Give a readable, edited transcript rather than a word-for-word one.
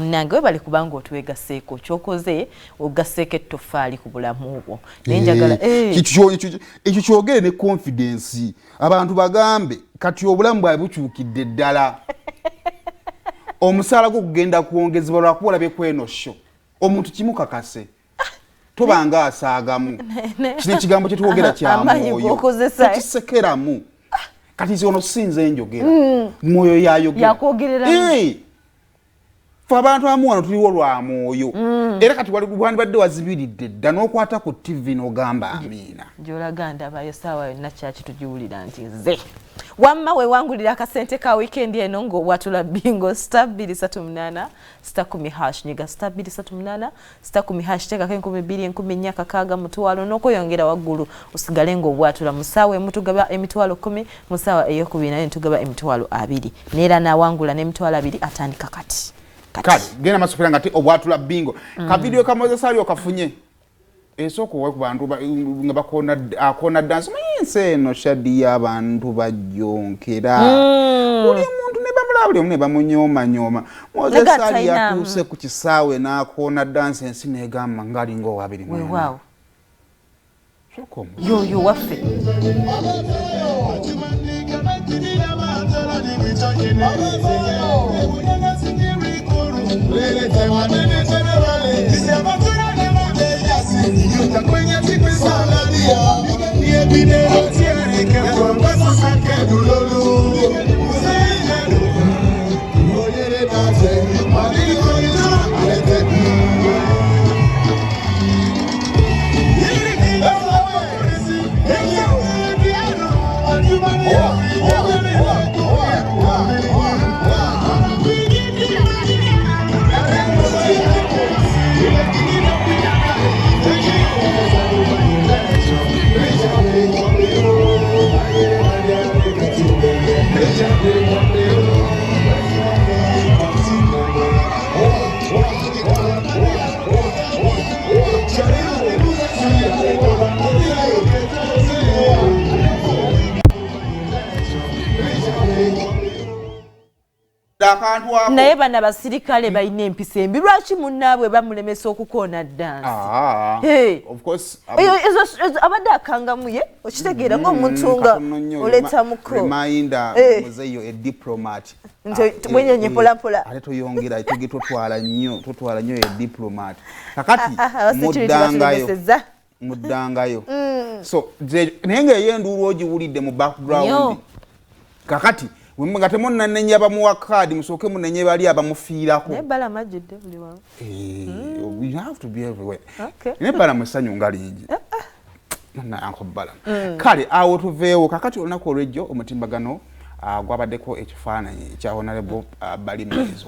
munnange webale kubanga otwegaseeko kyokoze ogaseeko ettoffaali ku bulamu bwo nenjagala ekyo kyogere ne confidence abantu bagambe kati obulamu bwabe bukyukidde ddala omusaala gwo kugenda kuwongezebwa lwakuba bekweno sho omuntu kimukakase tobanga asaagamu kino ekigambo kyetwogera kya mwoyo kisekeramu kati ono sinze enjogera mwoyo yayogera fe abantu amu wano tuliwo lwa mwoyo era kati wandibadde wazibiridde dda n'okwata ku TV n'ogamba amiina gy'olaga ndabayo saawa yonna kyaki tugiwulira nti nze wamma wewangulira akasente ka weekend eno ng'obwatula bingo *238 *10# nyiga *238 *10# teekako 2000 10 kakaaga mutwalo n'okweyongera waggulu osigale ng'obwatula mu ssaawa emu tugaba emitwalo 10 mu ssaawa ey'okubiri nayo tugaba emitwalo 2 neera n'awangula n'emitwalo 2 atandika kati kale genda masukira ngati obwatula bingo ka video kamoze sali okafunye esoko we ku bantu nga bakona dance mayinse no shadi y'abantu bajonkera uli muntu ne bamulabule ne bamunyoma moze sali yatuse ku kisaawe n'akona dance ensi negamba ngali ngo wabiri mwe wow shokomo yo waffe naye bana basirikale balina empisa embi lwaki munnaabwe bamulemesa okukoona dance abadde akangamuye okitegeera ng'omuntu nga oleta muko mwenyenye mpolampola ate toyongera totwala nnyo ediplomat kakati muddangayo so naye ngaeyenduulu ogiwulidde mu background kakati nga temunanenya abamuwa kaadi musooke munenye bali abamufiirako nebala majjidde buli wamu we have to be everywhere nebala musanyu nga lingi nankobala kale awo tuveewo kakati olunaku olwejjo omutimbagano gwabaddeko ekifaananyi ekya honorable bali mwezo